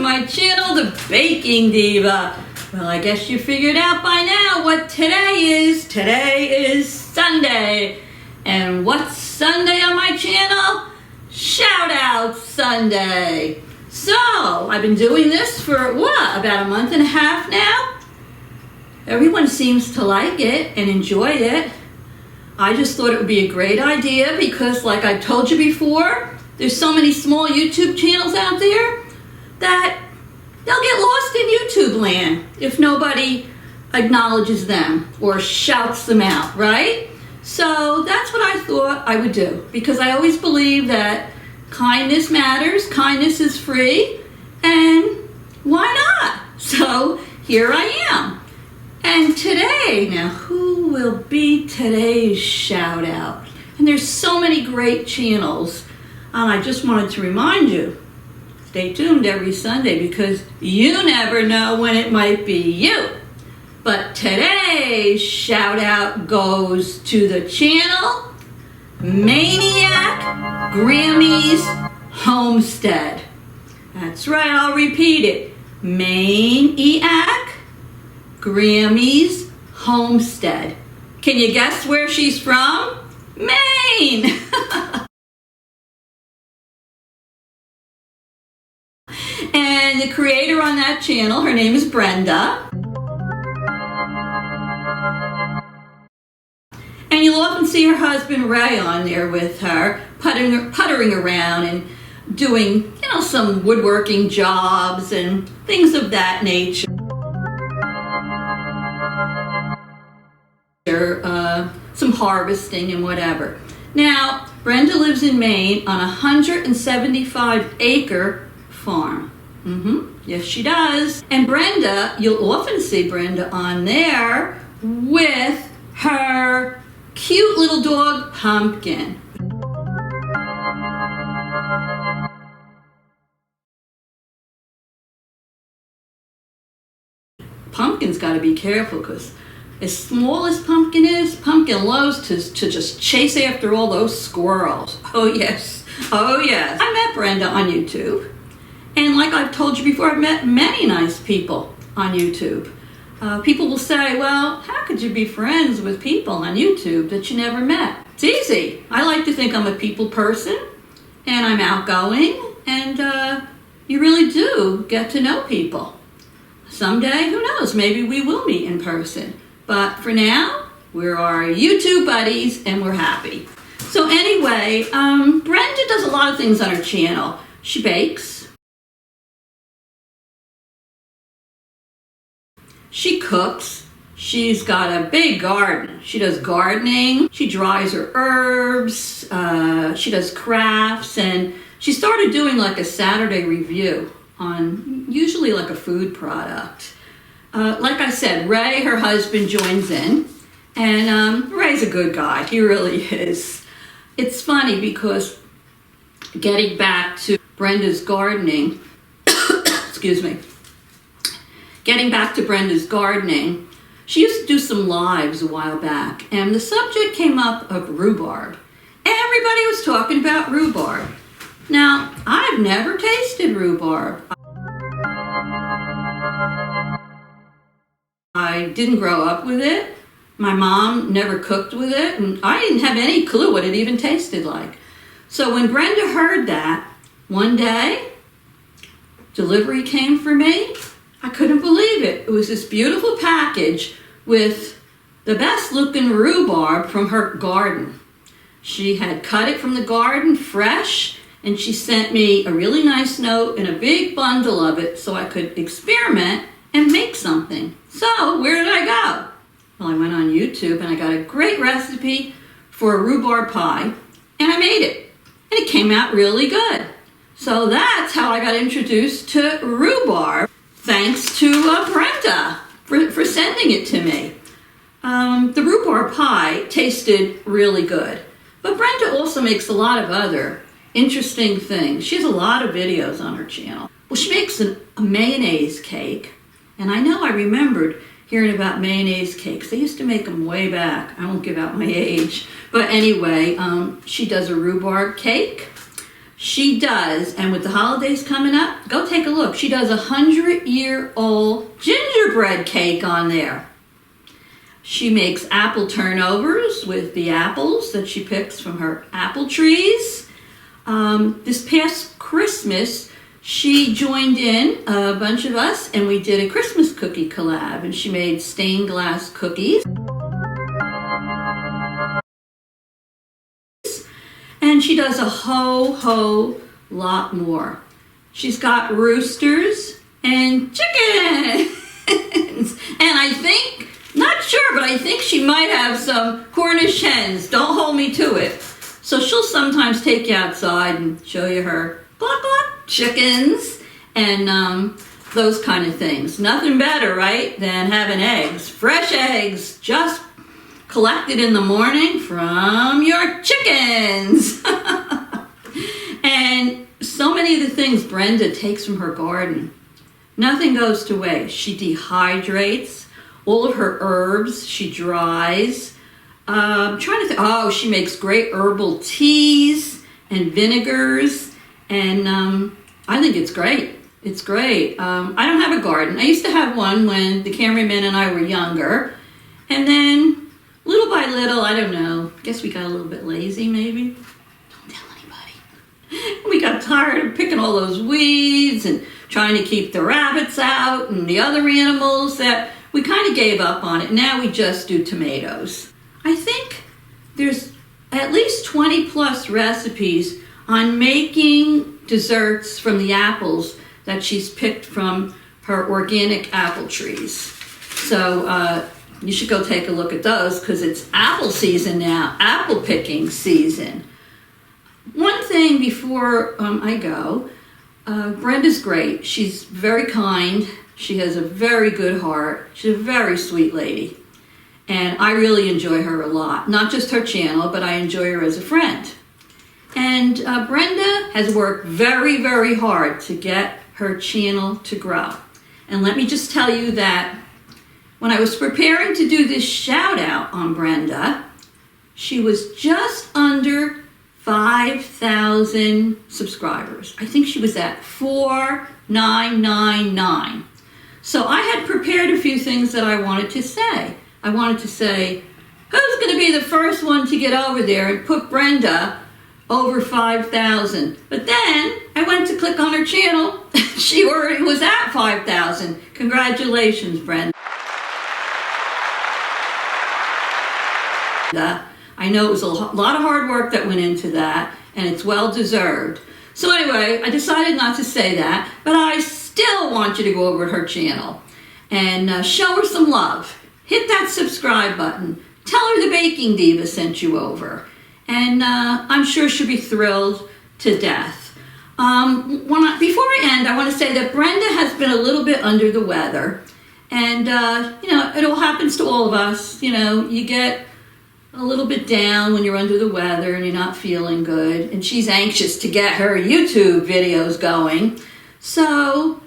My channel, the Baking Diva. Well, I guess you figured out by now what today is. Today is Sunday. And what's Sunday on my channel? Shout Out Sunday. So, I've been doing this for, about a month and a half now? Everyone seems to like it and enjoy it. I just thought it would be a great idea because, like I told you before, there's so many small YouTube channels out there that they'll get lost in YouTube land if nobody acknowledges them or shouts them out, right? So that's what I thought I would do, because I always believe that kindness matters, kindness is free, and why not? So here I am. And today, now who will be today's shout out? And there's so many great channels, and I just wanted to remind you, stay tuned every Sunday because you never know when it might be you. But today's shout out goes to the channel Maineiac Grammie's Homestead. That's right, I'll repeat it. Maineiac Grammie's Homestead. Can you guess where she's from? Maine! And the creator on that channel, her name is Brenda. And you'll often see her husband Ray on there with her, puttering around and doing, some woodworking jobs and things of that nature. Some harvesting and whatever. Now, Brenda lives in Maine on a 175-acre farm. Yes, she does. And Brenda, you'll often see Brenda on there with her cute little dog, Pumpkin. Pumpkin's got to be careful because as small as Pumpkin is, Pumpkin loves to just chase after all those squirrels. Oh yes, oh yes. I met Brenda on YouTube. And like I've told you before, I've met many nice people on YouTube. People will say, well, how could you be friends with people on YouTube that you never met? It's easy. I like to think I'm a people person, and I'm outgoing, and you really do get to know people. Someday, who knows, maybe we will meet in person. But for now, we're our YouTube buddies, and we're happy. So anyway, Brenda does a lot of things on her channel. She bakes. She cooks. She's got a big garden. She does gardening. She dries her herbs. She does crafts. And she started doing like a Saturday review on usually like a food product. Like I said, Ray, her husband, joins in. And Ray's a good guy. He really is. It's funny because getting back to Brenda's gardening, excuse me, getting back to Brenda's gardening, she used to do some lives a while back, and the subject came up of rhubarb. Everybody was talking about rhubarb. Now, I've never tasted rhubarb. I didn't grow up with it. My mom never cooked with it, and I didn't have any clue what it even tasted like. So when Brenda heard that, one day, delivery came for me, I couldn't believe it. It was this beautiful package with the best looking rhubarb from her garden. She had cut it from the garden fresh, and she sent me a really nice note and a big bundle of it so I could experiment and make something. So where did I go? Well, I went on YouTube and I got a great recipe for a rhubarb pie, and I made it. And it came out really good. So that's how I got introduced to rhubarb, thanks to Brenda for sending it to me. The rhubarb pie tasted really good. But Brenda also makes a lot of other interesting things. She has a lot of videos on her channel. Well, she makes a mayonnaise cake. And I remembered hearing about mayonnaise cakes. They used to make them way back. I won't give out my age. But anyway, she does a rhubarb cake. She does, and with the holidays coming up, go take a look. She does a 100-year-old gingerbread cake on there. She makes apple turnovers with the apples that she picks from her apple trees. This past Christmas, she joined in a bunch of us and we did a Christmas cookie collab, and she made stained glass cookies. And she does a whole lot more. She's got roosters and chickens. And I think, not sure, but I think she might have some Cornish hens. Don't hold me to it. So she'll sometimes take you outside and show you her cluck cluck chickens and those kind of things. Nothing better, right, than having eggs, fresh eggs, just collected in the morning from your chickens. And so many of the things Brenda takes from her garden, nothing goes to waste. She dehydrates all of her herbs. She dries. I'm trying to think. Oh, she makes great herbal teas and vinegars. And I think it's great. It's great. I don't have a garden. I used to have one when the cameraman and I were younger. And then little by little, I don't know, I guess we got a little bit lazy maybe. Don't tell anybody. We got tired of picking all those weeds and trying to keep the rabbits out and the other animals, that we kind of gave up on it. Now we just do tomatoes. I think there's at least 20 plus recipes on making desserts from the apples that she's picked from her organic apple trees. So you should go take a look at those, because it's apple season now, apple picking season. One thing before I go, Brenda's great. She's very kind. She has a very good heart. She's a very sweet lady. And I really enjoy her a lot. Not just her channel, but I enjoy her as a friend. And Brenda has worked very, very hard to get her channel to grow. And let me just tell you that when I was preparing to do this shout out on Brenda, she was just under 5,000 subscribers. I think she was at 4,999. So I had prepared a few things that I wanted to say. I wanted to say, who's going to be the first one to get over there and put Brenda over 5,000? But then I went to click on her channel. She already was at 5,000. Congratulations, Brenda. I know it was a lot of hard work that went into that, and it's well deserved. So anyway, I decided not to say that, but I still want you to go over to her channel and show her some love. Hit that subscribe button. Tell her the Baking Diva sent you over. And I'm sure she'll be thrilled to death. Before I end, I want to say that Brenda has been a little bit under the weather. And, it all happens to all of us. You get a little bit down when you're under the weather and you're not feeling good. And she's anxious to get her YouTube videos going. So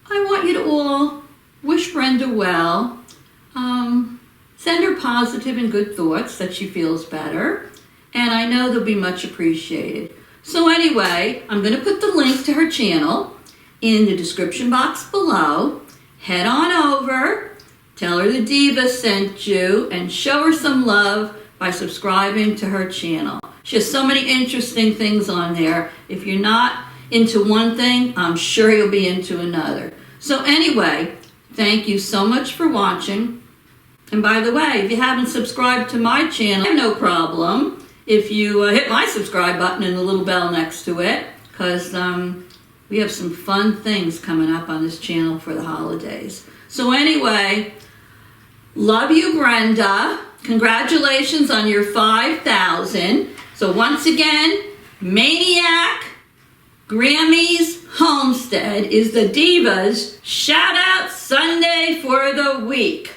I want you to all wish Brenda well. Send her positive and good thoughts that she feels better. And I know they'll be much appreciated. So anyway, I'm going to put the link to her channel in the description box below. Head on over, tell her the Diva sent you, and show her some love by subscribing to her channel. She has so many interesting things on there. If you're not into one thing, I'm sure you'll be into another. So anyway, thank you so much for watching. And by the way, if you haven't subscribed to my channel, I have no problem if you hit my subscribe button and the little bell next to it, because we have some fun things coming up on this channel for the holidays. So anyway, love you, Brenda. Congratulations on your 5,000. So once again, Maineiac, Grammie's Homestead is the Diva's Shout Out Sunday for the week.